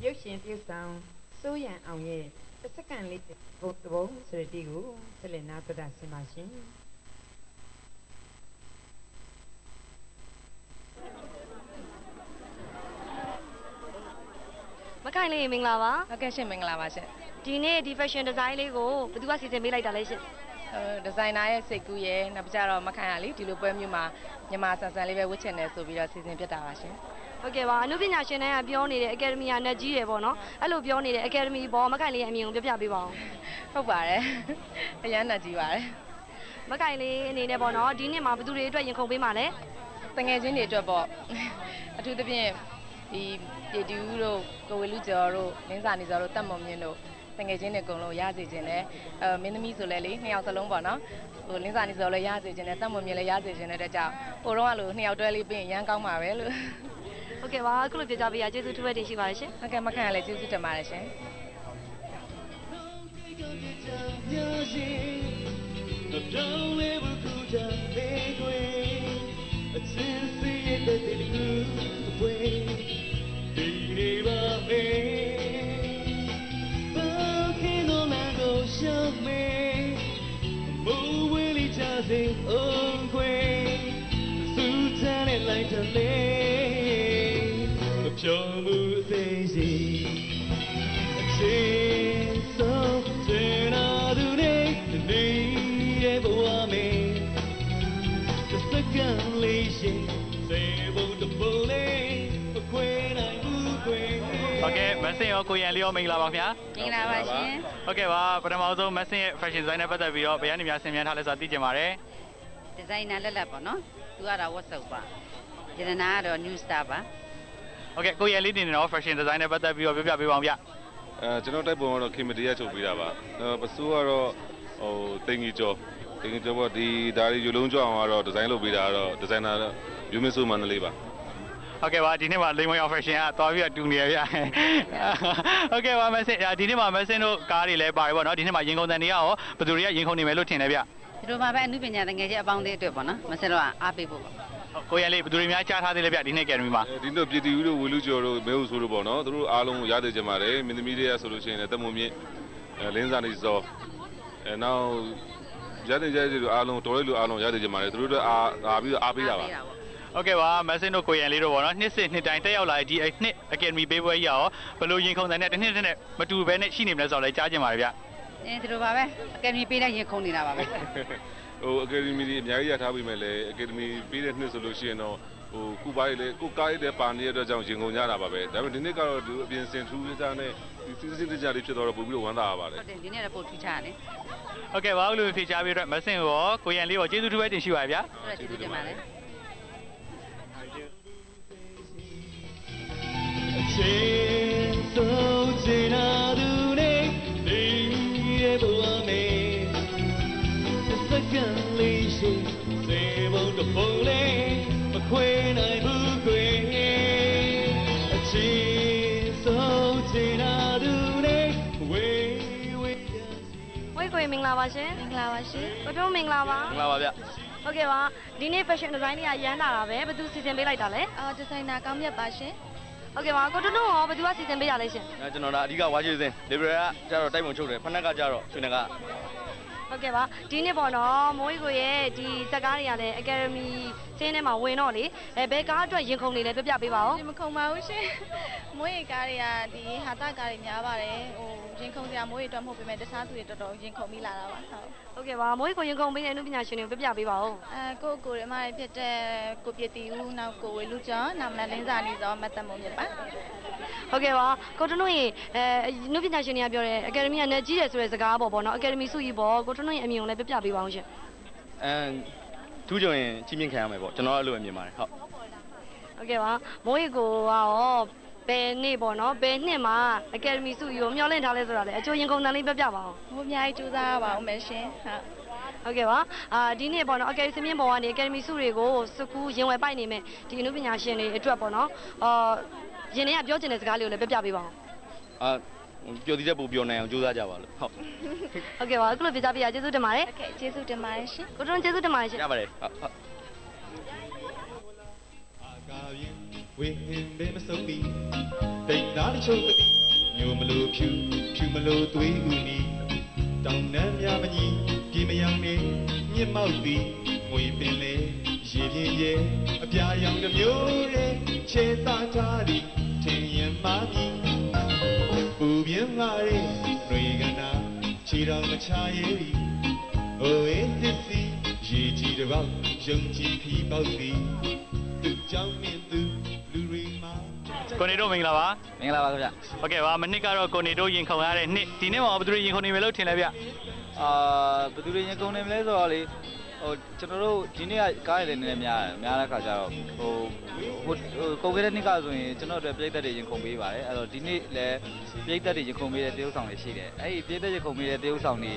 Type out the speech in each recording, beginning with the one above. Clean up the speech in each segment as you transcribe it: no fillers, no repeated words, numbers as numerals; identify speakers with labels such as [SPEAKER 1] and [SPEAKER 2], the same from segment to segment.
[SPEAKER 1] ရုပ်ရှင်ပြုဆောင်စိုးရန်အောင်ရဲ့တစ်စက္ကန့်လေးဘုတ်ဘုံဆိုတဲ့တီးကိုဆက်လက်နားတော်တာဆင်ပါရှင်
[SPEAKER 2] မခိုင်လေးမင်္ဂလာပါ
[SPEAKER 3] ဟုတ်ကဲ့ရှင်မင်္ဂလာပါရှင်
[SPEAKER 2] ဒီနေ့ဒီ fashion design လေးကိုဘယ်သူကစီစဉ်ပေးလိုက်တာလဲရှင်
[SPEAKER 3] ဒီဇိုင်နာရဲ့စိတ်ကူးရဲ့နောက်ကြတော့မခိုင်ရလေဒီလိုပွဲမျိုးမှာမြန်မာဆန်ဆန်လေးပဲဝတ်ချင်တယ်ဆိုပြီးတော့စီစဉ်ပြတာပါရှင်
[SPEAKER 2] ဟုတ်ကဲ့ပါအနုပညာရှင်တိုင်းကပြောနေတဲ့ Academy ကnetကြီးတယ်ပေါ့နော်အဲ့လိုပြောနေတဲ့ Academy ဘောမခိုင်လေးရဲ့အမြင်ကိုပြပြပေးပါအောင်
[SPEAKER 3] ဟုတ်ပါတယ်အရန်netကြီးပါတယ်
[SPEAKER 2] မခိုင်လေးအနေနဲ့ပေါ့နော်ဒီနှစ်မှာဘယ်သူတွေအတွက်ရင်ခုန်ပေးမှာလဲ
[SPEAKER 3] တငယ်ချင်းတွေအတွက်ပေါ့အထူးသဖြင့်ဒီပြည်သူတို့ကိုဝေလူကျော်တို့လင်းစာနေကျော်တို့တက်မုံမြင့်တို့တငယ်ချင်းတွေအကုန်လုံးရစေခြင်းနဲ့မင်းသမီးဆိုလဲလေနှစ်ယောက်စလုံးပေါ့နော်ဟိုလင်းစာနေကျော်လည်းရစေခြင်းနဲ့တက်မုံမြင့်လည်းရစေခြင်းနဲ့တကြောင်ဟိုတော့ကလို့နှစ်ယောက်တွဲလေးပြင်ရမ်းကောင်းပါပဲလို့
[SPEAKER 2] ဟုတ်ကဲ့ပါအခုလိုပြကြပေးရကျေးဇူးထူးပဲတင်ရှိပါတယ်ရှင်
[SPEAKER 3] ဟုတ်ကဲ့မခံရလဲကျေးဇူးတင်ပါတယ်ရှင်
[SPEAKER 4] ပြောမှုသိစီအချင်းဆုံးစင်နာသူနေနေတဲ့ဘဝမေတစ်စက္ကန့်လေးရှင်စေဖို့တပုံလေးမခွေနိုင်ဘူးခွေ
[SPEAKER 5] ဟုတ်ကဲ့မဆင်ရောကိုရန်လေးရောမင်္ဂလာပါခင်ဗျာ
[SPEAKER 3] မင်္ဂလာပါရှင်
[SPEAKER 5] ဟုတ်ကဲ့ပါပထမဆုံးမဆင်ရဲ့ fashion design နဲ့ပတ်သက်ပြီးတော့ဘယ်ကနေများဆင်မြန်းထားလဲဆိုတာသိချင်ပါတယ်
[SPEAKER 3] ဒီဇိုင်နာလက်လက်ပေါ့နော်သူကတော့ WhatsApp ပါရတနာကတော့ New Star ပါ
[SPEAKER 5] ဟုတ်ကဲ့ကိုရန်လေးတင်နေတော့ fashion design နဲ့ပတ်သက်ပြီးတော့ပြောပြပေးပါအောင်ဗျ
[SPEAKER 6] ကျွန်တော်တိုက်ပုံကတော့ခင်မတီးရချုပ်ပေးတာပါပစိုးကတော့ဟိုတင်ကြီးကျော်ပေါ့ဒီဒါရီယူလုံးကျော်အောင်ကတော့ဒီဇိုင်းလုပ်ပေးတာကတော့ဒီဇိုင်နာယူမင်းစုမန္တလေးပါ
[SPEAKER 5] ဟုတ်ကဲ့ပါဒီနေ့မှာလိမ္မော်ရောက် fashion ကသွားပြီးတော့တူနေရဗျဟုတ်ကဲ့ပါမဆင်ဒီနေ့မှာမဆင်တို့ကားတွေလည်းပါတယ်ပေါ့နော်ဒီနေ့မှာရင်ခုန်တန်တွေရောဘယ်သူတွေကရင်ခုန်နေမယ်လို့ထင်လဲဗျ
[SPEAKER 3] ဒီလိုပါပဲအမှုပညာတငယ်ချင်းအပေါင်းသေးအတွက်ပေါ့နော်မဆင်တော့အားပေးဖို့ပေါ့
[SPEAKER 5] ကိုရန်လေးဘယ်သူတွေများကြားထားသေးလဲဗျဒီနေ့ Academy မှာ
[SPEAKER 6] ဒီနေ့ပြည်သူတို့ဝေလူကျော်တို့မဲဟုဆိုတို့ပေါ့နော်သူတို့အားလုံးရသေးကြပါတယ်မင်းသမီးတွေကဆိုလို့ရှိရင်တက်မုံမြင့်လင်းစာနေစောနောက်ရတဲ့တို့အားလုံးတော်လေးလူအားလုံးရသေးကြပါတယ်သူတို့တို့အားပြီးတော့အားပေးတာပါ
[SPEAKER 5] ဟုတ်ကဲ့ပါမဆင်တို့ကိုရန်လေးတို့ပေါ့နော်နှစ်စဉ်နှစ်တိုင်းတက်ရောက်လာဒီနှစ် Academy ပေးပွဲကြီးရောဘယ်လိုရင်ခုန်တဲ့နဲ့တစ်နှစ်နဲ့မတူဘဲနဲ့ရှိနေမလဲဆိုတော့လည်းကြားကြင်ပါတယ်ဗျ
[SPEAKER 3] ဒီလိုပါပဲ Academy ပေးတဲ့ရင်ခုန်နေတာပါပဲ
[SPEAKER 6] ဟို Academy တွေအများကြီးရထားပြီးမယ်လေ Academy ပေးတဲ့နှစ်ဆိုလို့ရှိရင်တော့ဟိုကုပါးရည်လေကိုကားရည်တဲ့ပါနေတဲ့အတွက်ကြောင့်ရင်ကုန်ကြတာပါပဲဒါပေမဲ့ဒီနေ့ကတော့ဒီအပြင်စင်ထူးကြတဲ့ဒီစီစဉ်ကြလေးဖြစ်တော့ပို့ပြီးတော့ဝမ်းသာရပါတယ်
[SPEAKER 3] ဟုတ်တယ်ဒီနေ့လည်းပို့ထူးခြားတယ်
[SPEAKER 5] ဟုတ်ကဲ့ပါလို့ဖြေချပေးတော့မဆင်ရောကိုရန်လေးရောကျေးဇူးထူးပဲတင်ရှိပါဗျာ
[SPEAKER 3] ဟုတ်ကျေးဇူးတင်ပါတယ်
[SPEAKER 4] ချင်းဆုံးချင်နာသူနေနေတဲ့ဘဝမေစက္ကန့်လေးရှိစေဖို့တပုံလေးမခွေနိုင်ဘူးခွေအချင်းဆုံးချင်နာသူနေဝေ
[SPEAKER 2] ကိုမင်္ဂလာပါရှင်
[SPEAKER 7] မင်္ဂလာပါရှင်
[SPEAKER 2] ဘယ်လိုမင်္ဂလာပါ
[SPEAKER 5] မင်္ဂလာပါဗျ
[SPEAKER 2] ဟုတ်ကဲ့ပါဒီနေ့ fashion design တွေကရမ်းလာတာပဲဘယ်သူစီစဉ်ပေးလိုက်တာလဲ
[SPEAKER 7] ဒီဇိုင်နာကောင်းမြတ်ပါရှင်
[SPEAKER 2] ဟုတ်ကဲ့ပါကိုတွန်းရောဘယ်သူကစီစဉ်ပေးတာလဲရှင်
[SPEAKER 5] ကျွန်တော်ကအဓိကဝါချေစင် liberal ကကျတော့တိုက်ပုံချုပ်တယ်ဖနက်ကကျတော့ရွှေနက
[SPEAKER 2] ဟုတ်ကဲ့ပါဒီနေ့ပေါ့နော်မိုးကိုရဲ့ဒီဇက်ကားတွေကလည်း Academy စင်းထဲမှာဝင်တော့လေဘယ်ကားအတွက်ရင်ခုန်နေလဲပြပြပေးပါဦး
[SPEAKER 7] ဒီမခုန်ပါဘူးရှင်မိုးရေကားတွေကဒီဟာတာကားတွေများပါတယ်ဟိုရင်ခုန်စရာမိုးရေအတွက်မဟုတ်ပေမဲ့တခြားသူတွေတော်တော်ရင်ခုန်ပြီးလာတာပါ
[SPEAKER 2] ဟုတ်ကဲ့ပါမိုးကိုရင်ခုန်ပေးတဲ့အမှုပညာရှင်တွေကိုပြပြပေးပါဦး
[SPEAKER 7] ကိုရမတွေဖြစ်တဲ့ကိုပြတီဦးနောက်ကိုဝေလူကျော်နောက်မလင်းစာနေစောမတ်တမုံမြပါ
[SPEAKER 2] ဟုတ်ကဲ့ပါကိုတွန်းတို့ရေအမှုပညာရှင်တွေကပြောတယ် Academy ကnetကြီးတယ်ဆိုတဲ့စကားပေါ့နော် Academy စုကြီးပေါ့ကိုတွန်းတို့ရဲ့အမြင်ကိုလည်းပြပြပေးပါအောင်ရှင်
[SPEAKER 5] ထူးကြုံရင်ကြီးမြင့်ခံရမယ်ပေါ့ကျွန်တော်အဲ့လိုအမြင်ပါတယ်
[SPEAKER 2] ဟုတ်ကဲ့ပါမိုးရေကိုရောဘယ်နေ့ပေါ့နော်ဘယ်နှစ်မှာ Academy စုကြီးကိုမျှော်လင့်ထားလဲဆိုတာလေအကျိုးရင်ကုန်တန်လေးပြပြပါအောင်
[SPEAKER 7] ဟိုအများကြီးစူးစမ်းရပါအောင်မယ်ရှင်
[SPEAKER 2] ဟုတ်ကဲ့ပါဒီနေ့ပေါ့နော် Academy စမြင့်ပေါ်ကနေ Academy စုတွေကိုစကူးရင်ဝယ်ပိုက်နေမယ်ဒီအမှုပညာရှင်တွေအတွက်ပေါ့နော်ရင်ထဲကပြောချင်တဲ့စကားလေးကိုလည်းပြပြပေးပါအောင်
[SPEAKER 5] ပြောသေးတဲ့ပုံပြောနိုင်အောင်ကြိုးစားကြပါလို့
[SPEAKER 2] ဟုတ်ကဲ့ပါအခုလိုပြကြပြရကျေးဇူးတင်ပါတယ်
[SPEAKER 7] ဟုတ်ကဲ့ကျေးဇူးတင်ပါတယ်ရှင်
[SPEAKER 2] ကိုတွန်းကျေးဇူးတင်ပါတယ်ရှင်
[SPEAKER 5] ရပါတယ်
[SPEAKER 4] ဝင်းဘဲမဆုံးပြီတိတ်သားချိုးကတိညိုမလို့ဖြူမလို့သွေးဥနီတောင်နှမ်းများမကြီးပြေမယောင်နေမြင့်မောက်သည်ငွေပင်လေရေပြင်းရဲ့အပြာရောင်တစ်မျိုးရဲ့ခြေသားထားသည်ထင်ရင်မာပြီပူပြင်းလာတဲ့နှွေကနာခြေတော်မချရဲသည် Oasis ရေကြီးတစ်ပေါက်ယုံကြည်ပြီးပေါက်သည်သူကြောင့်မြင်သူလူတွေမှာ
[SPEAKER 5] ကိုနေတို့မင်္ဂလာပါ
[SPEAKER 8] မင်္ဂလာပါခင်ဗျ
[SPEAKER 5] ဟုတ်ကဲ့ပါမနစ်ကတော့ကိုနေတို့ရင်ခုန်ရတဲ့နှစ်ဒီနေ့မှာဘယ်သူတွေရင်ခုန်နေမယ်လို့ထင်လဲဗျ
[SPEAKER 8] ဘယ်သူတွေရင်ကုန်နေမလဲဆိုတော့လေဟိုကျွန်တော်တို့ဒီနေ့ကကားရည်လည်းနည်းနည်းများတဲ့ခါကျတော့ဟိုကုန်ခဲ့တဲ့နှစ်ကဆိုရင်ကျွန်တော်တို့ပြည်သက်တွေရင်ခုန်ပေးပါတယ်အဲ့တော့ဒီနေ့လည်းပြည်သက်တွေရင်ခုန်ပေးတဲ့တရုပ်ဆောင်တွေရှိတယ်အဲ့ဒီပြည်သက်ရင်ခုန်ပေးတဲ့တရုပ်ဆောင်တွေ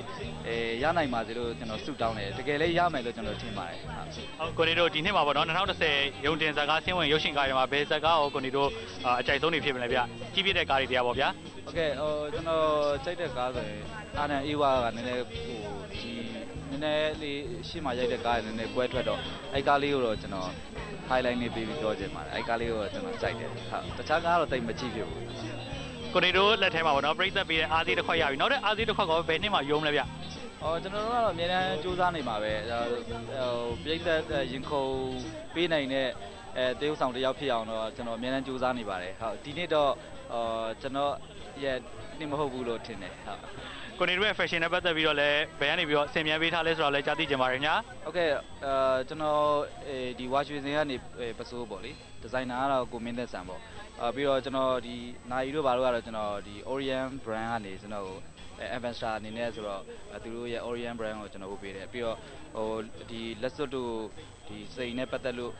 [SPEAKER 8] ရနိုင်ပါစေလို့ကျွန်တော်ဆုတောင်းတယ်တကယ်လည်းရမယ်လို့ကျွန်တော်ထင်ပါတယ်
[SPEAKER 5] ဟုတ်ကိုနေတို့ဒီနှစ်မှာပေါ့နော်2010ရုံတင်ဇာတ်ကားဆင်းဝင်ရုပ်ရှင်ကားတွေမှာဘယ်ဇာတ်ကားကိုကိုနေတို့အကြိုက်ဆုံးနေဖြစ်မလဲဗျကြီးပြတဲ့ကားတွေတရားပေါ့ဗျာ
[SPEAKER 8] ဟုတ်ကဲ့ကျွန်တော်ကြိုက်တဲ့ကားဆိုရင်အာနန်အေးဝါကနည်းနည်းဟိုဒီနည်းနည်းလေးရှေ့မှာရိုက်တဲ့ကားနည်းနည်းကွဲထွက်တော့အဲ့ကားလေးကိုတော့ကျွန်တော် highlight နေပြီးပြောချင်ပါတယ်အဲ့ကားလေးကိုတော့ကျွန်တော်ကြိုက်တယ်ဟုတ်တခြားကားတော့တိတ်မကြည့်ဖြစ်ဘူး
[SPEAKER 5] ကိုနေတို့လက်ထဲမှာပေါ့နော်ပြိသက်ပေးတဲ့အားသေးတစ်ခွက်ရပြီနောက်တဲ့အားသေးတစ်ခွက်ကဘယ်နှစ်မှာယုံလဲဗျ
[SPEAKER 8] ကျွန်တော်တို့ကတော့အများအားစူးစမ်းနေမှာပဲပြိသက်ရင်ခုန်ပေးနိုင်တဲ့တရုပ်ဆောင်တစ်ယောက်ဖြစ်အောင်တော့ကျွန်တော်အများအားစူးစမ်းနေပါတယ်ဟုတ်ဒီနေ့တော့ကျွန်တော်ရဲ့နေ့မဟုတ်ဘူးလို့ထင်တယ်ဟုတ်
[SPEAKER 5] ကိုနေတို့ရဲ့ fashion နဲ့ပတ်သက်ပြီးတော့လည်းဘယ်ကနေပြီးတော့ဆင်မြန်းပေးထားလဲဆိုတော့လည်းကြားသိကြပါရညာ
[SPEAKER 8] ဟုတ်ကဲ့ကျွန်တော်ဒီဝါရွှေစင်ကနေပစိုးပေါ့လေဒီဇိုင်နာကတော့ကိုမင်းသက်ဆန်ပေါ့ပြီးတော့ကျွန်တော်ဒီနိုင်တို့ဘာလို့ကတော့ကျွန်တော်ဒီ Orient brand ကနေကျွန်တော်ကို Ambassador အနေနဲ့ဆိုတော့သူတို့ရဲ့ Orient brand ကိုကျွန်တော်ပို့ပေးတယ်ပြီးတော့ဟိုဒီလက်စွပ်တို့ဒီစိန်နဲ့ပတ်သက်လို့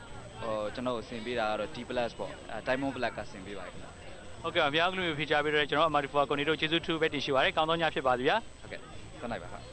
[SPEAKER 8] ကျွန်တော်အဆင်ပေးတာကတော့ D+ ပေါ့Diamond Black ကဆင်ပေးပါတယ်
[SPEAKER 5] ဟုတ်ကဲ့အများကြီးဖိချပေးတော့ကျွန်တော်အမာဒီဖာကိုနေတို့ကျေးဇူးထူးပဲတင်ရှိပါရစေကောင်းသောညဖြစ်ပါစေဗျာ
[SPEAKER 8] ဟုတ်ကဲ့ခဏနိုင်ပါဟုတ်